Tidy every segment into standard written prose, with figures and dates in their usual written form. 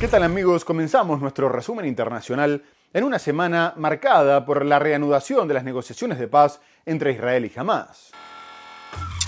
¿Qué tal, amigos? Comenzamos nuestro resumen internacional en una semana marcada por la reanudación de las negociaciones de paz entre Israel y Hamás.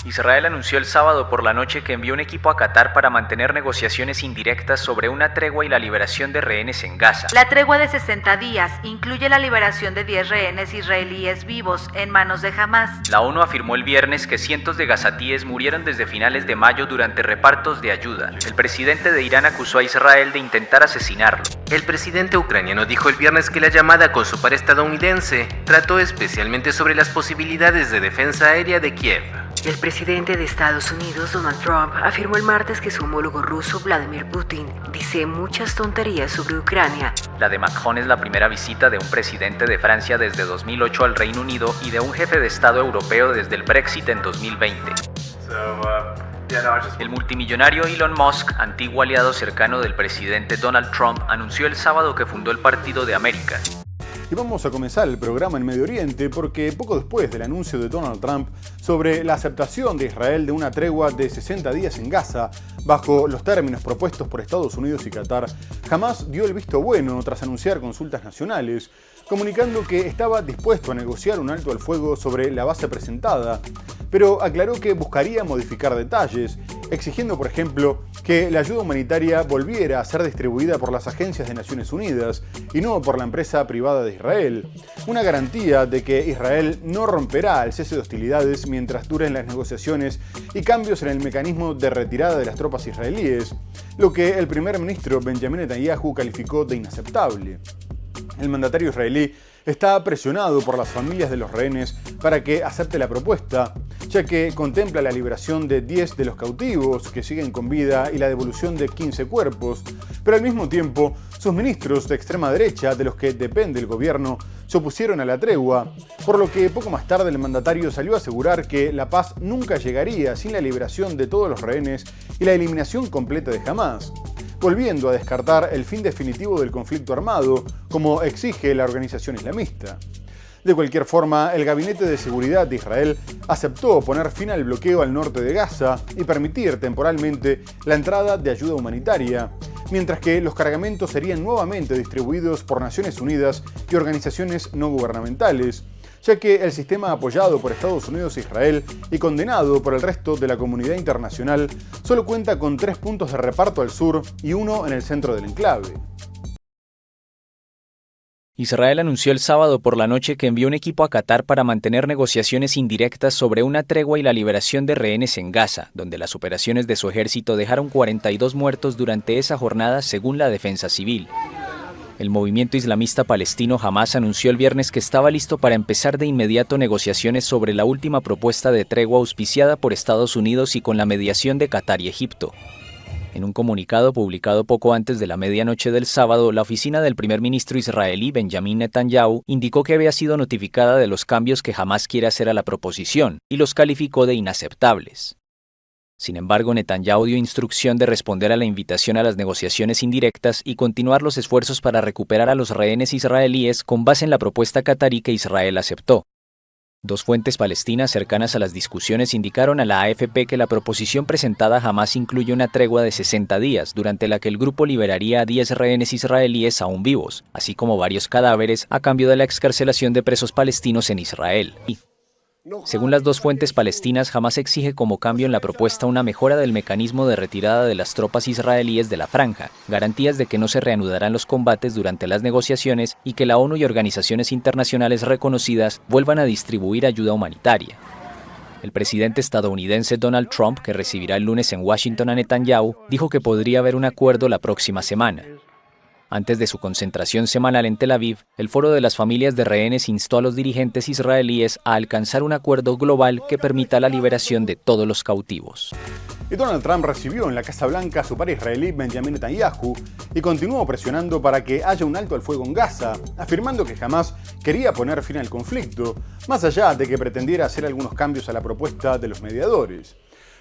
Israel anunció el sábado por la noche que envió un equipo a Qatar para mantener negociaciones indirectas sobre una tregua y la liberación de rehenes en Gaza. La tregua de 60 días incluye la liberación de 10 rehenes israelíes vivos en manos de Hamás. La ONU afirmó el viernes que cientos de gazatíes murieron desde finales de mayo durante repartos de ayuda. El presidente de Irán acusó a Israel de intentar asesinarlo. El presidente ucraniano dijo el viernes que la llamada con su par estadounidense trató especialmente sobre las posibilidades de defensa aérea de Kiev. El presidente de Estados Unidos, Donald Trump, afirmó el martes que su homólogo ruso, Vladimir Putin, dice muchas tonterías sobre Ucrania. La de Macron es la primera visita de un presidente de Francia desde 2008 al Reino Unido y de un jefe de Estado europeo desde el Brexit en 2020. El multimillonario Elon Musk, antiguo aliado cercano del presidente Donald Trump, anunció el sábado que fundó el Partido de América. Y vamos a comenzar el programa en Medio Oriente porque poco después del anuncio de Donald Trump sobre la aceptación de Israel de una tregua de 60 días en Gaza, bajo los términos propuestos por Estados Unidos y Qatar, Hamás dio el visto bueno tras anunciar consultas nacionales, comunicando que estaba dispuesto a negociar un alto al fuego sobre la base presentada, pero aclaró que buscaría modificar detalles, exigiendo, por ejemplo, que la ayuda humanitaria volviera a ser distribuida por las agencias de Naciones Unidas y no por la empresa privada de Israel, una garantía de que Israel no romperá el cese de hostilidades mientras duren las negociaciones y cambios en el mecanismo de retirada de las tropas israelíes, lo que el primer ministro Benjamin Netanyahu calificó de inaceptable. El mandatario israelí está presionado por las familias de los rehenes para que acepte la propuesta, ya que contempla la liberación de 10 de los cautivos que siguen con vida y la devolución de 15 cuerpos, pero al mismo tiempo sus ministros de extrema derecha, de los que depende el gobierno, se opusieron a la tregua, por lo que poco más tarde el mandatario salió a asegurar que la paz nunca llegaría sin la liberación de todos los rehenes y la eliminación completa de Hamás, volviendo a descartar el fin definitivo del conflicto armado, como exige la organización islamista. De cualquier forma, el Gabinete de Seguridad de Israel aceptó poner fin al bloqueo al norte de Gaza y permitir temporalmente la entrada de ayuda humanitaria, mientras que los cargamentos serían nuevamente distribuidos por Naciones Unidas y organizaciones no gubernamentales, ya que el sistema apoyado por Estados Unidos e Israel y condenado por el resto de la comunidad internacional solo cuenta con 3 puntos de reparto al sur y 1 en el centro del enclave. Israel anunció el sábado por la noche que envió un equipo a Qatar para mantener negociaciones indirectas sobre una tregua y la liberación de rehenes en Gaza, donde las operaciones de su ejército dejaron 42 muertos durante esa jornada según la defensa civil. El movimiento islamista palestino Hamás anunció el viernes que estaba listo para empezar de inmediato negociaciones sobre la última propuesta de tregua auspiciada por Estados Unidos y con la mediación de Qatar y Egipto. En un comunicado publicado poco antes de la medianoche del sábado, la oficina del primer ministro israelí Benjamin Netanyahu indicó que había sido notificada de los cambios que Hamás quiere hacer a la proposición y los calificó de inaceptables. Sin embargo, Netanyahu dio instrucción de responder a la invitación a las negociaciones indirectas y continuar los esfuerzos para recuperar a los rehenes israelíes con base en la propuesta catarí que Israel aceptó. 2 fuentes palestinas cercanas a las discusiones indicaron a la AFP que la proposición presentada jamás incluye una tregua de 60 días, durante la que el grupo liberaría a 10 rehenes israelíes aún vivos, así como varios cadáveres a cambio de la excarcelación de presos palestinos en Israel. Según las 2 fuentes palestinas, Hamás exige como cambio en la propuesta una mejora del mecanismo de retirada de las tropas israelíes de la franja, garantías de que no se reanudarán los combates durante las negociaciones y que la ONU y organizaciones internacionales reconocidas vuelvan a distribuir ayuda humanitaria. El presidente estadounidense Donald Trump, que recibirá el lunes en Washington a Netanyahu, dijo que podría haber un acuerdo la próxima semana. Antes de su concentración semanal en Tel Aviv, el Foro de las Familias de Rehenes instó a los dirigentes israelíes a alcanzar un acuerdo global que permita la liberación de todos los cautivos. Y Donald Trump recibió en la Casa Blanca a su par israelí Benjamin Netanyahu y continuó presionando para que haya un alto al fuego en Gaza, afirmando que jamás quería poner fin al conflicto, más allá de que pretendiera hacer algunos cambios a la propuesta de los mediadores.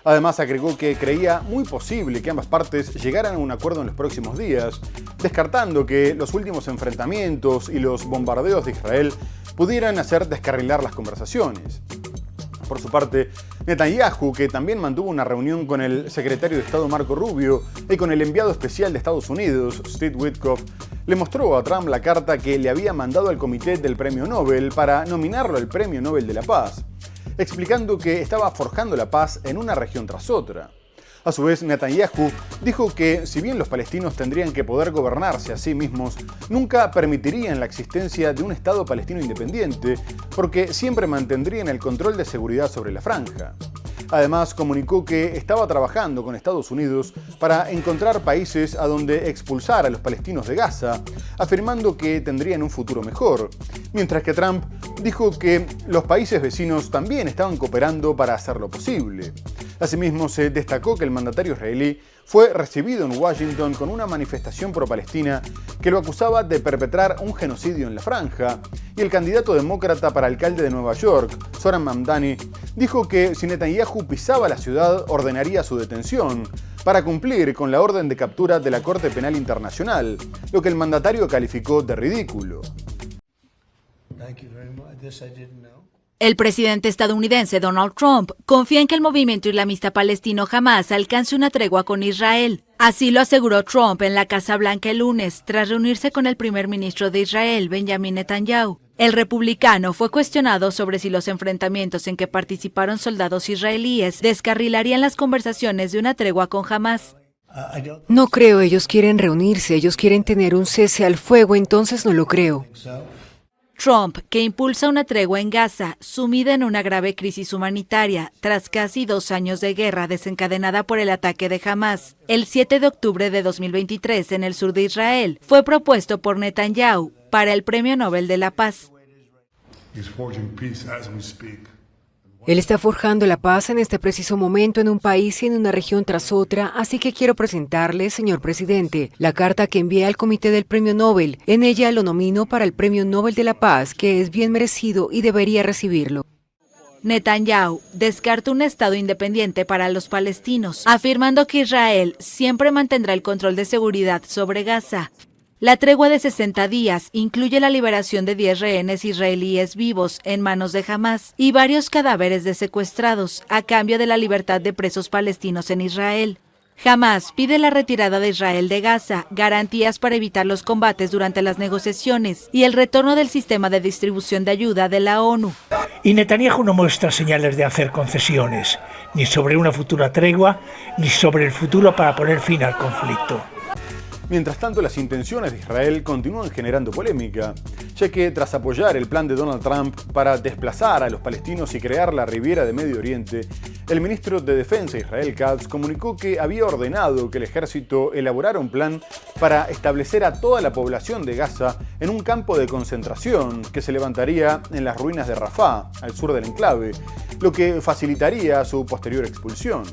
Además, agregó que creía muy posible que ambas partes llegaran a un acuerdo en los próximos días, descartando que los últimos enfrentamientos y los bombardeos de Israel pudieran hacer descarrilar las conversaciones. Por su parte, Netanyahu, que también mantuvo una reunión con el secretario de Estado Marco Rubio y con el enviado especial de Estados Unidos, Steve Witkoff, le mostró a Trump la carta que le había mandado al comité del Premio Nobel para nominarlo al Premio Nobel de la Paz, explicando que estaba forjando la paz en una región tras otra. A su vez, Netanyahu dijo que, si bien los palestinos tendrían que poder gobernarse a sí mismos, nunca permitirían la existencia de un Estado palestino independiente, porque siempre mantendrían el control de seguridad sobre la franja. Además, comunicó que estaba trabajando con Estados Unidos para encontrar países a donde expulsar a los palestinos de Gaza, afirmando que tendrían un futuro mejor, mientras que Trump dijo que los países vecinos también estaban cooperando para hacerlo posible. Asimismo, se destacó que el mandatario israelí fue recibido en Washington con una manifestación pro-palestina que lo acusaba de perpetrar un genocidio en la franja, y el candidato demócrata para alcalde de Nueva York, Zohran Mamdani, dijo que si Netanyahu pisaba la ciudad ordenaría su detención para cumplir con la orden de captura de la Corte Penal Internacional, lo que el mandatario calificó de ridículo. El presidente estadounidense Donald Trump confía en que el movimiento islamista palestino Hamás alcance una tregua con Israel. Así lo aseguró Trump en la Casa Blanca el lunes, tras reunirse con el primer ministro de Israel, Benjamin Netanyahu. El republicano fue cuestionado sobre si los enfrentamientos en que participaron soldados israelíes descarrilarían las conversaciones de una tregua con Hamás. No creo, ellos quieren reunirse, ellos quieren tener un cese al fuego, entonces no lo creo. Trump, que impulsa una tregua en Gaza, sumida en una grave crisis humanitaria tras casi 2 años de guerra desencadenada por el ataque de Hamás, el 7 de octubre de 2023 en el sur de Israel, fue propuesto por Netanyahu para el Premio Nobel de la Paz. Él está forjando la paz en este preciso momento en un país y en una región tras otra, así que quiero presentarle, señor presidente, la carta que envié al comité del Premio Nobel. En ella lo nomino para el Premio Nobel de la Paz, que es bien merecido y debería recibirlo. Netanyahu descarta un Estado independiente para los palestinos, afirmando que Israel siempre mantendrá el control de seguridad sobre Gaza. La tregua de 60 días incluye la liberación de 10 rehenes israelíes vivos en manos de Hamás y varios cadáveres de secuestrados a cambio de la libertad de presos palestinos en Israel. Hamás pide la retirada de Israel de Gaza, garantías para evitar los combates durante las negociaciones y el retorno del sistema de distribución de ayuda de la ONU. Y Netanyahu no muestra señales de hacer concesiones, ni sobre una futura tregua, ni sobre el futuro para poner fin al conflicto. Mientras tanto, las intenciones de Israel continúan generando polémica, ya que tras apoyar el plan de Donald Trump para desplazar a los palestinos y crear la Riviera de Medio Oriente, el ministro de Defensa Israel Katz comunicó que había ordenado que el ejército elaborara un plan para establecer a toda la población de Gaza en un campo de concentración que se levantaría en las ruinas de Rafah, al sur del enclave, lo que facilitaría su posterior expulsión.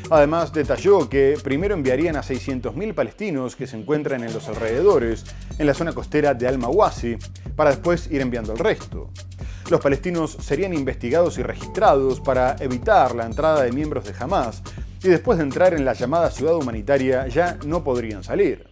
Además, detalló que primero enviarían a 600.000 palestinos que se encuentran en los alrededores, en la zona costera de Al-Mawasi, para después ir enviando el resto. Los palestinos serían investigados y registrados para evitar la entrada de miembros de Hamás, y después de entrar en la llamada ciudad humanitaria ya no podrían salir.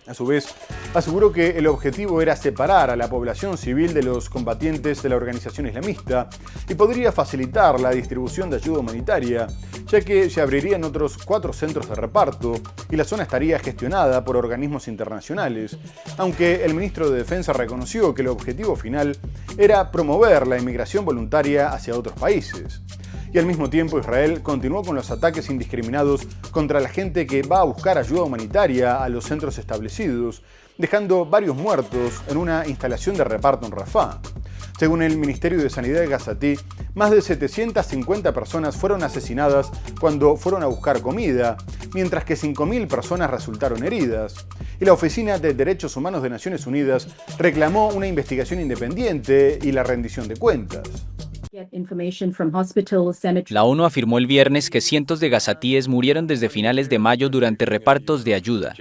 A su vez, aseguró que el objetivo era separar a la población civil de los combatientes de la organización islamista y podría facilitar la distribución de ayuda humanitaria, ya que se abrirían otros 4 centros de reparto y la zona estaría gestionada por organismos internacionales, aunque el ministro de Defensa reconoció que el objetivo final era promover la inmigración voluntaria hacia otros países. Y al mismo tiempo, Israel continuó con los ataques indiscriminados contra la gente que va a buscar ayuda humanitaria a los centros establecidos, dejando varios muertos en una instalación de reparto en Rafah. Según el Ministerio de Sanidad gazatí, más de 750 personas fueron asesinadas cuando fueron a buscar comida, mientras que 5.000 personas resultaron heridas. Y la Oficina de Derechos Humanos de Naciones Unidas reclamó una investigación independiente y la rendición de cuentas. La ONU afirmó el viernes que cientos de gazatíes murieron desde finales de mayo durante repartos de ayuda.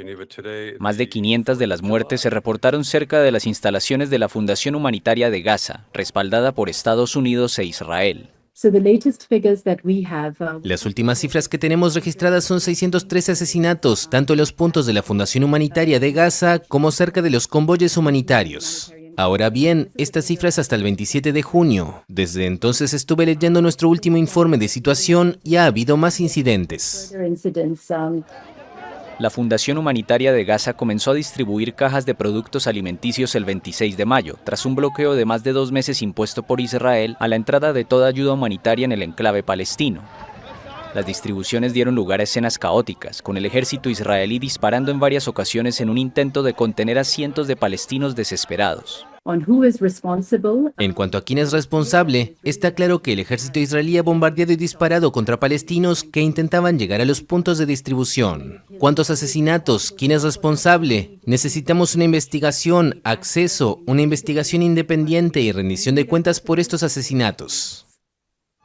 Más de 500 de las muertes se reportaron cerca de las instalaciones de la Fundación Humanitaria de Gaza, respaldada por Estados Unidos e Israel. Las últimas cifras que tenemos registradas son 613 asesinatos, tanto en los puntos de la Fundación Humanitaria de Gaza como cerca de los convoyes humanitarios. Ahora bien, esta cifra es hasta el 27 de junio. Desde entonces estuve leyendo nuestro último informe de situación y ha habido más incidentes. La Fundación Humanitaria de Gaza comenzó a distribuir cajas de productos alimenticios el 26 de mayo, tras un bloqueo de más de 2 meses impuesto por Israel a la entrada de toda ayuda humanitaria en el enclave palestino. Las distribuciones dieron lugar a escenas caóticas, con el ejército israelí disparando en varias ocasiones en un intento de contener a cientos de palestinos desesperados. En cuanto a quién es responsable, está claro que el ejército israelí ha bombardeado y disparado contra palestinos que intentaban llegar a los puntos de distribución. ¿Cuántos asesinatos? ¿Quién es responsable? Necesitamos una investigación, acceso, una investigación independiente y rendición de cuentas por estos asesinatos.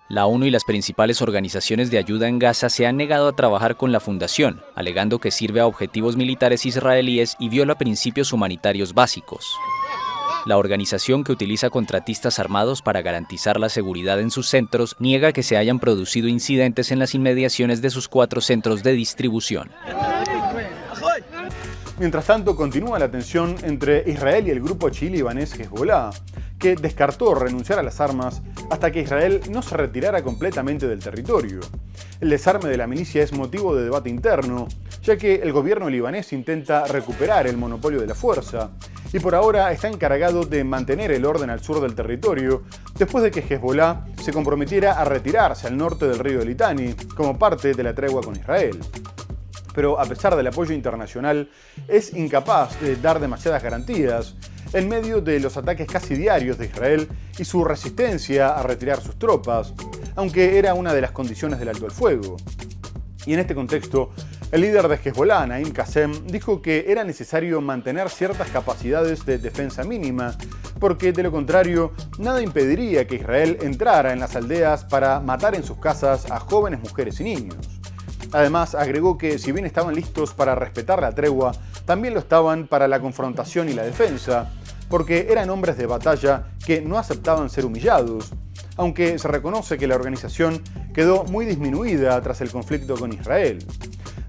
La ONU y las principales organizaciones de ayuda en Gaza se han negado a trabajar con la fundación, alegando que sirve a objetivos militares israelíes y viola principios humanitarios básicos. La organización, que utiliza contratistas armados para garantizar la seguridad en sus centros, niega que se hayan producido incidentes en las inmediaciones de sus 4 centros de distribución. Mientras tanto, continúa la tensión entre Israel y el grupo chií libanés Hezbollah, que descartó renunciar a las armas hasta que Israel no se retirara completamente del territorio. El desarme de la milicia es motivo de debate interno, ya que el gobierno libanés intenta recuperar el monopolio de la fuerza y por ahora está encargado de mantener el orden al sur del territorio después de que Hezbollah se comprometiera a retirarse al norte del río Litani como parte de la tregua con Israel. Pero a pesar del apoyo internacional, es incapaz de dar demasiadas garantías en medio de los ataques casi diarios de Israel y su resistencia a retirar sus tropas, aunque era una de las condiciones del alto el fuego. Y en este contexto, el líder de Hezbollah, Naim Qassem, dijo que era necesario mantener ciertas capacidades de defensa mínima, porque de lo contrario, nada impediría que Israel entrara en las aldeas para matar en sus casas a jóvenes mujeres y niños. Además, agregó que si bien estaban listos para respetar la tregua, también lo estaban para la confrontación y la defensa, porque eran hombres de batalla que no aceptaban ser humillados, aunque se reconoce que la organización quedó muy disminuida tras el conflicto con Israel.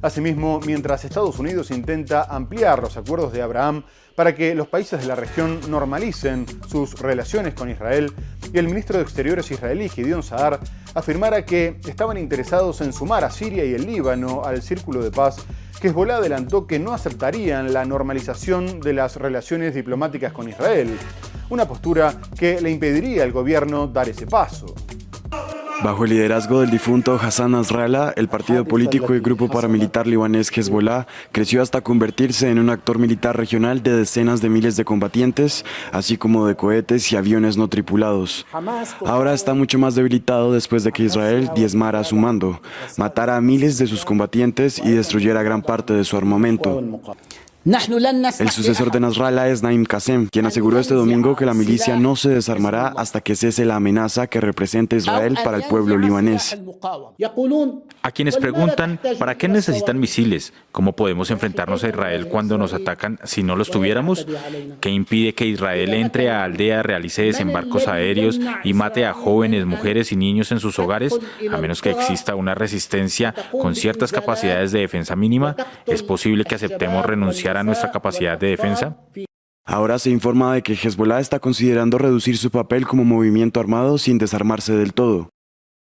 Asimismo, mientras Estados Unidos intenta ampliar los acuerdos de Abraham para que los países de la región normalicen sus relaciones con Israel, y el ministro de Exteriores israelí, Gideon Sa'ar, afirmara que estaban interesados en sumar a Siria y el Líbano al círculo de paz, Hezbollah adelantó que no aceptarían la normalización de las relaciones diplomáticas con Israel, una postura que le impediría al gobierno dar ese paso. Bajo el liderazgo del difunto Hassan Nasrallah, el partido político y grupo paramilitar libanés Hezbollah creció hasta convertirse en un actor militar regional de decenas de miles de combatientes, así como de cohetes y aviones no tripulados. Ahora está mucho más debilitado después de que Israel diezmara a su mando, matara a miles de sus combatientes y destruyera gran parte de su armamento. El sucesor de Nasrallah es Naim Qassem, quien aseguró este domingo que la milicia no se desarmará hasta que cese la amenaza que representa Israel para el pueblo libanés. A quienes preguntan, ¿para qué necesitan misiles? ¿Cómo podemos enfrentarnos a Israel cuando nos atacan si no los tuviéramos? ¿Qué impide que Israel entre a aldea, realice desembarcos aéreos y mate a jóvenes, mujeres y niños en sus hogares? A menos que exista una resistencia con ciertas capacidades de defensa mínima, ¿es posible que aceptemos renunciar a nuestra capacidad de defensa? Ahora se informa de que Hezbollah está considerando reducir su papel como movimiento armado sin desarmarse del todo.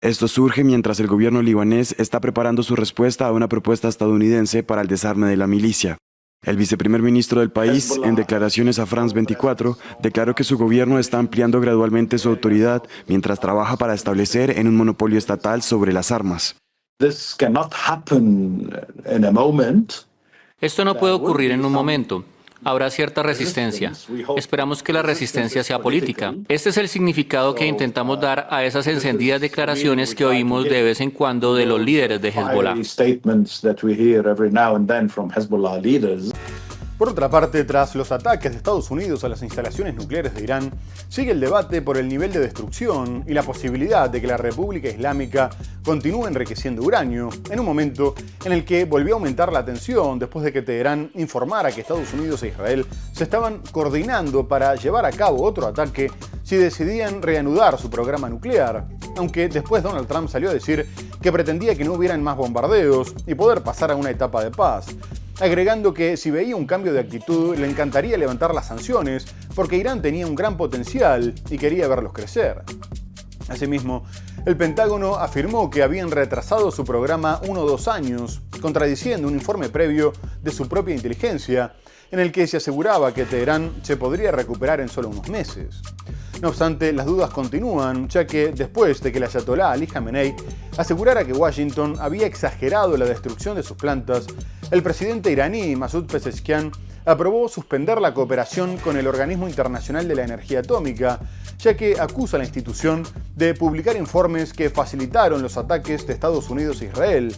Esto surge mientras el gobierno libanés está preparando su respuesta a una propuesta estadounidense para el desarme de la milicia. El viceprimer ministro del país, en declaraciones a France 24, declaró que su gobierno está ampliando gradualmente su autoridad mientras trabaja para establecer un monopolio estatal sobre las armas. Esto no puede ocurrir en un momento. Habrá cierta resistencia. Esperamos que la resistencia sea política. Este es el significado que intentamos dar a esas encendidas declaraciones que oímos de vez en cuando de los líderes de Hezbollah. Por otra parte, tras los ataques de Estados Unidos a las instalaciones nucleares de Irán, sigue el debate por el nivel de destrucción y la posibilidad de que la República Islámica continúe enriqueciendo uranio, en un momento en el que volvió a aumentar la tensión después de que Teherán informara que Estados Unidos e Israel se estaban coordinando para llevar a cabo otro ataque si decidían reanudar su programa nuclear, aunque después Donald Trump salió a decir que pretendía que no hubieran más bombardeos y poder pasar a una etapa de paz. agregando que si veía un cambio de actitud le encantaría levantar las sanciones porque Irán tenía un gran potencial y quería verlos crecer. Asimismo, el Pentágono afirmó que habían retrasado su programa 1 o 2 años, contradiciendo un informe previo de su propia inteligencia, en el que se aseguraba que Teherán se podría recuperar en solo unos meses. No obstante, las dudas continúan, ya que después de que el ayatolá Ali Khamenei asegurara que Washington había exagerado la destrucción de sus plantas, el presidente iraní Masoud Pezeshkian aprobó suspender la cooperación con el Organismo Internacional de la Energía Atómica, ya que acusa a la institución de publicar informes que facilitaron los ataques de Estados Unidos e Israel,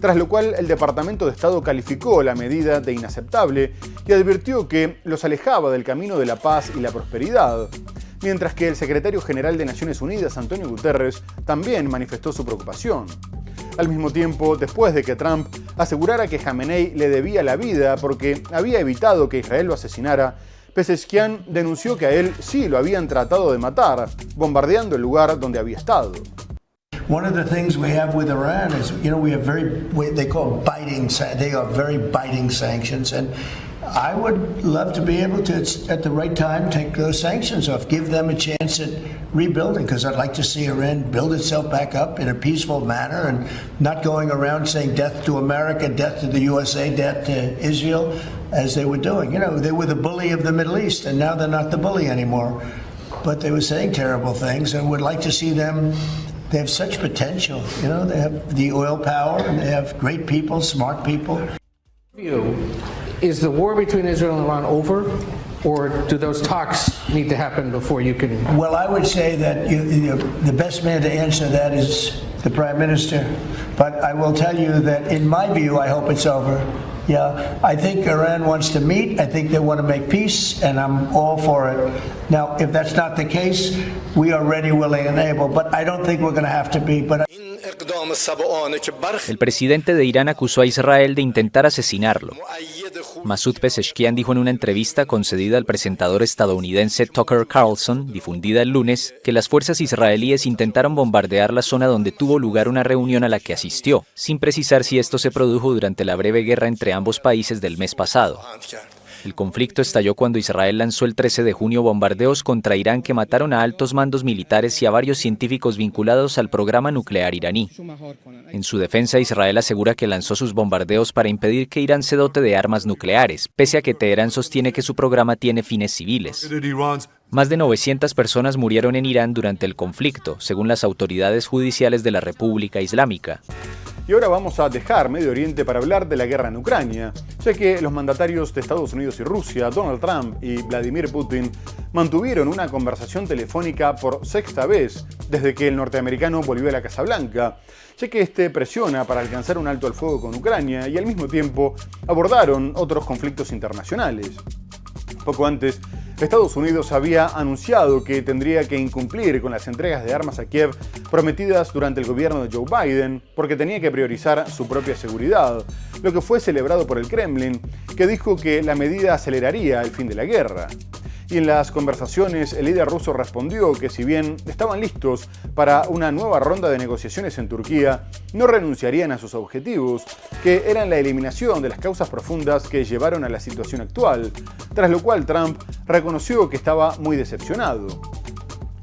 tras lo cual el Departamento de Estado calificó la medida de inaceptable y advirtió que los alejaba del camino de la paz y la prosperidad, mientras que el secretario general de Naciones Unidas, Antonio Guterres, también manifestó su preocupación. Al mismo tiempo, después de que Trump asegurara que Khamenei le debía la vida porque había evitado que Israel lo asesinara, Pezeshkian denunció que a él sí lo habían tratado de matar, bombardeando el lugar donde había estado. One of the things we have with Iran is, we have they call very biting sanctions, and I would love to be able to, at the right time, take those sanctions off, give them a chance at rebuilding, because I'd like to see Iran build itself back up in a peaceful manner and not going around saying death to America, death to the USA, death to Israel, as they were doing. They were the bully of the Middle East, and now they're not the bully anymore. But they were saying terrible things, and would like to see them. They have such potential, they have the oil power, and they have great people, smart people. Is the war between Israel and Iran over, or do those talks need to happen before you can? Well, I would say that the best man to answer that is the Prime Minister. But I will tell you that in my view, I hope it's over. Yeah, I think Iran wants to meet. I think they want to make peace, and I'm all for it. Now, if that's not the case, we are ready, willing, and able. But I don't think we're going to have to be. But el presidente de Irán acusó a Israel de intentar asesinarlo. Masoud Pezeshkian dijo en una entrevista concedida al presentador estadounidense Tucker Carlson, difundida el lunes, que las fuerzas israelíes intentaron bombardear la zona donde tuvo lugar una reunión a la que asistió, sin precisar si esto se produjo durante la breve guerra entre ambos países del mes pasado. El conflicto estalló cuando Israel lanzó el 13 de junio bombardeos contra Irán que mataron a altos mandos militares y a varios científicos vinculados al programa nuclear iraní. En su defensa, Israel asegura que lanzó sus bombardeos para impedir que Irán se dote de armas nucleares, pese a que Teherán sostiene que su programa tiene fines civiles. Más de 900 personas murieron en Irán durante el conflicto, según las autoridades judiciales de la República Islámica. Y ahora vamos a dejar Medio Oriente para hablar de la guerra en Ucrania, ya que los mandatarios de Estados Unidos y Rusia, Donald Trump y Vladimir Putin, mantuvieron una conversación telefónica por sexta vez desde que el norteamericano volvió a la Casa Blanca, ya que este presiona para alcanzar un alto al fuego con Ucrania y al mismo tiempo abordaron otros conflictos internacionales. Poco antes, Estados Unidos había anunciado que tendría que incumplir con las entregas de armas a Kiev prometidas durante el gobierno de Joe Biden porque tenía que priorizar su propia seguridad, lo que fue celebrado por el Kremlin, que dijo que la medida aceleraría el fin de la guerra. Y en las conversaciones, el líder ruso respondió que si bien estaban listos para una nueva ronda de negociaciones en Turquía, no renunciarían a sus objetivos, que eran la eliminación de las causas profundas que llevaron a la situación actual, tras lo cual Trump reconoció que estaba muy decepcionado.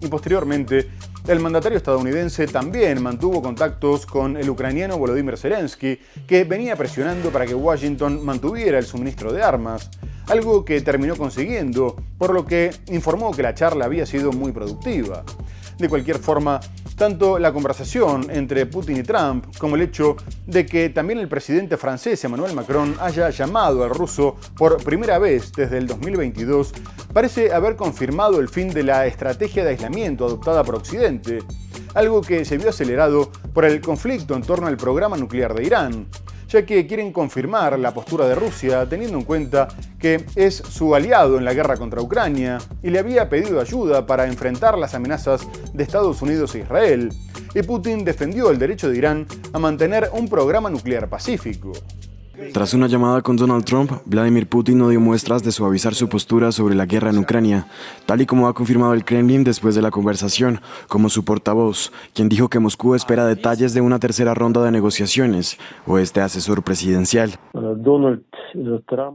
Y posteriormente, el mandatario estadounidense también mantuvo contactos con el ucraniano Volodymyr Zelensky, que venía presionando para que Washington mantuviera el suministro de armas, algo que terminó consiguiendo, por lo que informó que la charla había sido muy productiva. De cualquier forma, tanto la conversación entre Putin y Trump como el hecho de que también el presidente francés Emmanuel Macron haya llamado al ruso por primera vez desde el 2022 parece haber confirmado el fin de la estrategia de aislamiento adoptada por Occidente, algo que se vio acelerado por el conflicto en torno al programa nuclear de Irán, ya que quieren confirmar la postura de Rusia teniendo en cuenta que es su aliado en la guerra contra Ucrania y le había pedido ayuda para enfrentar las amenazas de Estados Unidos e Israel, y Putin defendió el derecho de Irán a mantener un programa nuclear pacífico. Tras una llamada con Donald Trump, Vladimir Putin no dio muestras de suavizar su postura sobre la guerra en Ucrania, tal y como ha confirmado el Kremlin después de la conversación, como su portavoz, quien dijo que Moscú espera detalles de una tercera ronda de negociaciones, o este asesor presidencial. Donald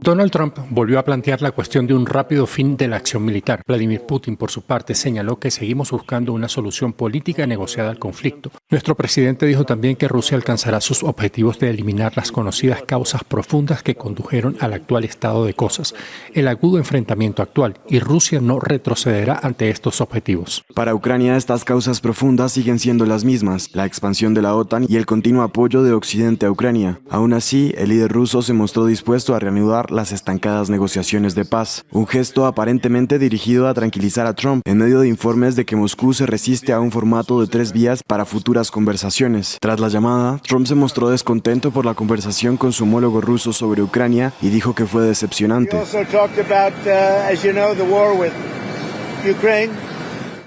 Donald Trump volvió a plantear la cuestión de un rápido fin de la acción militar. Vladimir Putin, por su parte, señaló que seguimos buscando una solución política negociada al conflicto. Nuestro presidente dijo también que Rusia alcanzará sus objetivos de eliminar las conocidas causas profundas que condujeron al actual estado de cosas, el agudo enfrentamiento actual, y Rusia no retrocederá ante estos objetivos. Para Ucrania, estas causas profundas siguen siendo las mismas: la expansión de la OTAN y el continuo apoyo de Occidente a Ucrania. Aún así, el líder ruso se mostró dispuesto a reanudar las estancadas negociaciones de paz, un gesto aparentemente dirigido a tranquilizar a Trump en medio de informes de que Moscú se resiste a un formato de 3 vías para futuras conversaciones. Tras la llamada, Trump se mostró descontento por la conversación con su homólogo ruso sobre Ucrania y dijo que fue decepcionante.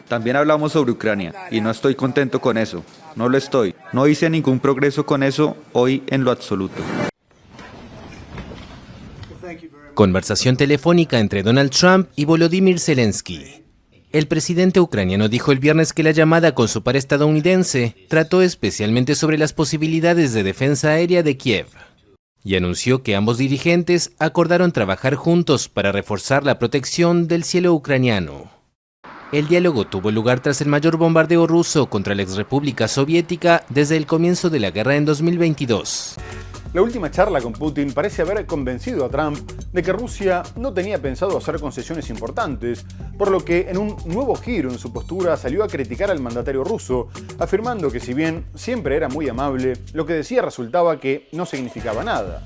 También hablamos sobre Ucrania y no estoy contento con eso. No lo estoy. No hice ningún progreso con eso hoy en lo absoluto. Conversación telefónica entre Donald Trump y Volodymyr Zelensky. El presidente ucraniano dijo el viernes que la llamada con su par estadounidense trató especialmente sobre las posibilidades de defensa aérea de Kiev y anunció que ambos dirigentes acordaron trabajar juntos para reforzar la protección del cielo ucraniano. El diálogo tuvo lugar tras el mayor bombardeo ruso contra la exrepública soviética desde el comienzo de la guerra en 2022. La última charla con Putin parece haber convencido a Trump de que Rusia no tenía pensado hacer concesiones importantes, por lo que en un nuevo giro en su postura salió a criticar al mandatario ruso, afirmando que si bien siempre era muy amable, lo que decía resultaba que no significaba nada.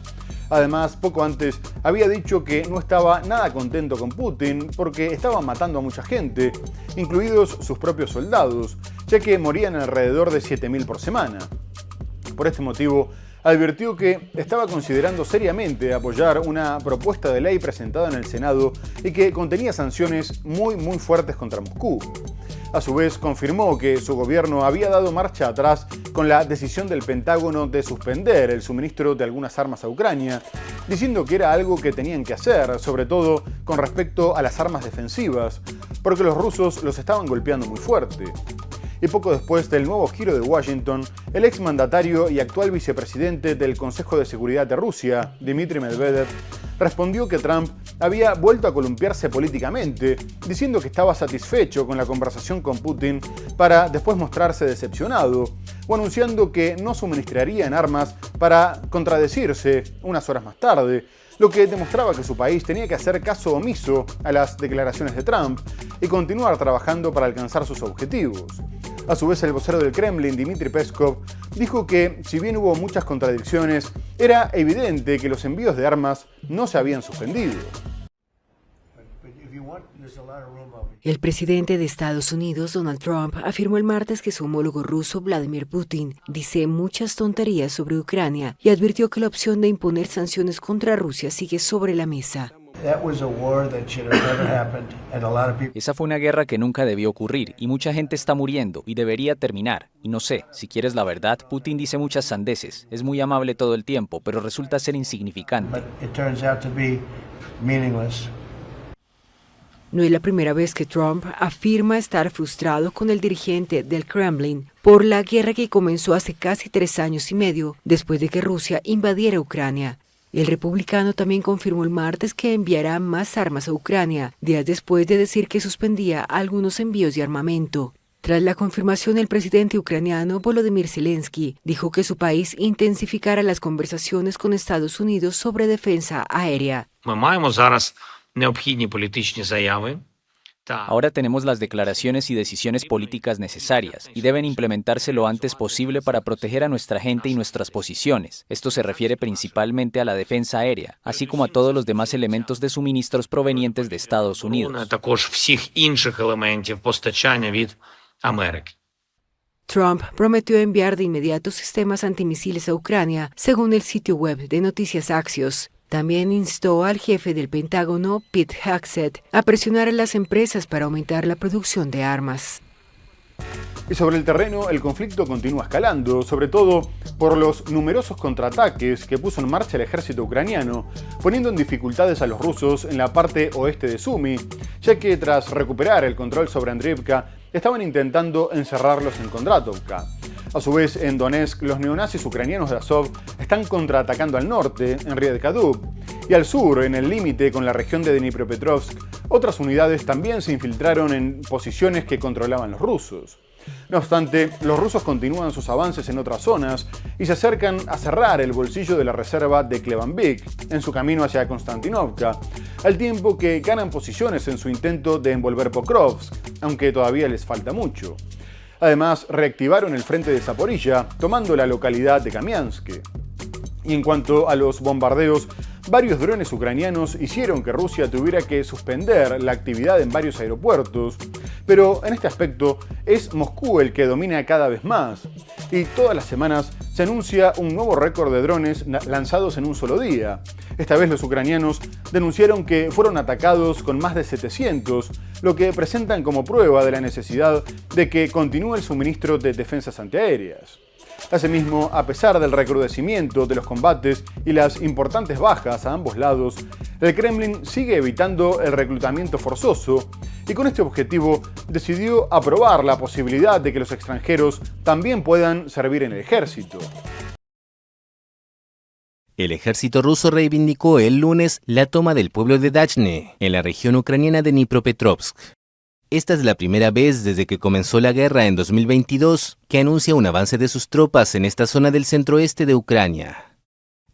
Además, poco antes había dicho que no estaba nada contento con Putin porque estaba matando a mucha gente, incluidos sus propios soldados, ya que morían alrededor de 7.000 por semana. Por este motivo, advirtió que estaba considerando seriamente apoyar una propuesta de ley presentada en el Senado y que contenía sanciones muy fuertes contra Moscú. A su vez, confirmó que su gobierno había dado marcha atrás con la decisión del Pentágono de suspender el suministro de algunas armas a Ucrania, diciendo que era algo que tenían que hacer, sobre todo con respecto a las armas defensivas, porque los rusos los estaban golpeando muy fuerte. Y poco después del nuevo giro de Washington, el exmandatario y actual vicepresidente del Consejo de Seguridad de Rusia, Dmitry Medvedev, respondió que Trump había vuelto a columpiarse políticamente, diciendo que estaba satisfecho con la conversación con Putin para después mostrarse decepcionado, o anunciando que no suministrarían armas para contradecirse unas horas más tarde, lo que demostraba que su país tenía que hacer caso omiso a las declaraciones de Trump y continuar trabajando para alcanzar sus objetivos. A su vez, el vocero del Kremlin, Dmitry Peskov, dijo que, si bien hubo muchas contradicciones, era evidente que los envíos de armas no se habían suspendido. El presidente de Estados Unidos, Donald Trump, afirmó el martes que su homólogo ruso, Vladimir Putin, dice muchas tonterías sobre Ucrania y advirtió que la opción de imponer sanciones contra Rusia sigue sobre la mesa. Esa fue una guerra que nunca debió ocurrir y mucha gente está muriendo y debería terminar. Y no sé, si quieres la verdad, Putin dice muchas sandeces, es muy amable todo el tiempo, pero resulta ser insignificante. No es la primera vez que Trump afirma estar frustrado con el dirigente del Kremlin por la guerra que comenzó hace casi 3 años y medio después de que Rusia invadiera Ucrania. El republicano también confirmó el martes que enviará más armas a Ucrania, días después de decir que suspendía algunos envíos de armamento. Tras la confirmación, el presidente ucraniano Volodymyr Zelensky dijo que su país intensificará las conversaciones con Estados Unidos sobre defensa aérea. Ahora tenemos las declaraciones y decisiones políticas necesarias y deben implementarse lo antes posible para proteger a nuestra gente y nuestras posiciones. Esto se refiere principalmente a la defensa aérea, así como a todos los demás elementos de suministros provenientes de Estados Unidos. Trump prometió enviar de inmediato sistemas antimisiles a Ucrania, según el sitio web de Noticias Axios. También instó al jefe del Pentágono, Pete Hegseth, a presionar a las empresas para aumentar la producción de armas. Y sobre el terreno, el conflicto continúa escalando, sobre todo por los numerosos contraataques que puso en marcha el ejército ucraniano, poniendo en dificultades a los rusos en la parte oeste de Sumy, ya que tras recuperar el control sobre Andriivka, estaban intentando encerrarlos en Kondratovka. A su vez, en Donetsk, los neonazis ucranianos de Azov están contraatacando al norte, en Ried Kaduk, Y al sur, en el límite con la región de Dnipropetrovsk, otras unidades también se infiltraron en posiciones que controlaban los rusos. No obstante, los rusos continúan sus avances en otras zonas y se acercan a cerrar el bolsillo de la reserva de Klebanvik en su camino hacia Konstantinovka, al tiempo que ganan posiciones en su intento de envolver Pokrovsk, aunque todavía les falta mucho. Además, reactivaron el frente de Zaporilla, tomando la localidad de Kamiansk. Y en cuanto a los bombardeos, varios drones ucranianos hicieron que Rusia tuviera que suspender la actividad en varios aeropuertos, pero en este aspecto es Moscú el que domina cada vez más, y todas las semanas se anuncia un nuevo récord de drones lanzados en un solo día. Esta vez los ucranianos denunciaron que fueron atacados con más de 700, lo que presentan como prueba de la necesidad de que continúe el suministro de defensas antiaéreas. Asimismo, a pesar del recrudecimiento de los combates y las importantes bajas a ambos lados, el Kremlin sigue evitando el reclutamiento forzoso y con este objetivo decidió aprobar la posibilidad de que los extranjeros también puedan servir en el ejército. El ejército ruso reivindicó el lunes la toma del pueblo de Dachne, en la región ucraniana de Dnipropetrovsk. Esta es la primera vez desde que comenzó la guerra en 2022 que anuncia un avance de sus tropas en esta zona del centroeste de Ucrania.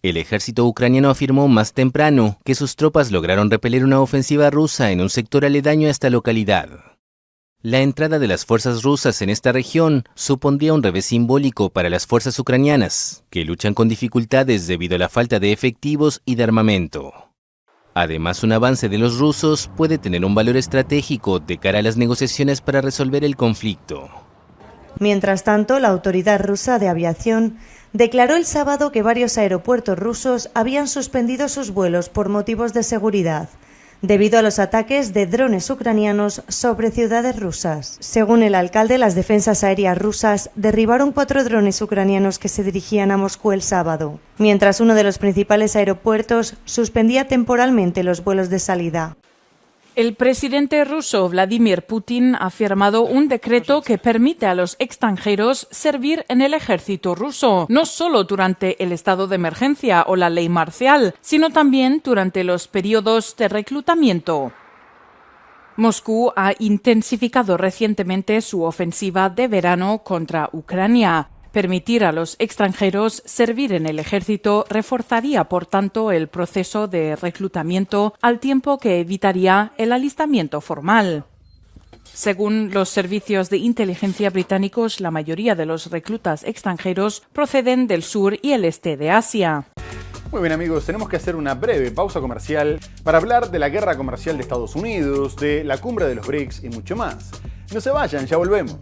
El ejército ucraniano afirmó más temprano que sus tropas lograron repeler una ofensiva rusa en un sector aledaño a esta localidad. La entrada de las fuerzas rusas en esta región supondría un revés simbólico para las fuerzas ucranianas, que luchan con dificultades debido a la falta de efectivos y de armamento. Además, un avance de los rusos puede tener un valor estratégico de cara a las negociaciones para resolver el conflicto. Mientras tanto, la autoridad rusa de aviación declaró el sábado que varios aeropuertos rusos habían suspendido sus vuelos por motivos de seguridad, debido a los ataques de drones ucranianos sobre ciudades rusas. Según el alcalde, las defensas aéreas rusas derribaron 4 drones ucranianos que se dirigían a Moscú el sábado, mientras uno de los principales aeropuertos suspendía temporalmente los vuelos de salida. El presidente ruso Vladimir Putin ha firmado un decreto que permite a los extranjeros servir en el ejército ruso, no solo durante el estado de emergencia o la ley marcial, sino también durante los periodos de reclutamiento. Moscú ha intensificado recientemente su ofensiva de verano contra Ucrania. Permitir a los extranjeros servir en el ejército reforzaría, por tanto, el proceso de reclutamiento al tiempo que evitaría el alistamiento formal. Según los servicios de inteligencia británicos, la mayoría de los reclutas extranjeros proceden del sur y el este de Asia. Muy bien amigos, tenemos que hacer una breve pausa comercial para hablar de la guerra comercial de Estados Unidos, de la cumbre de los BRICS y mucho más. No se vayan, ya volvemos.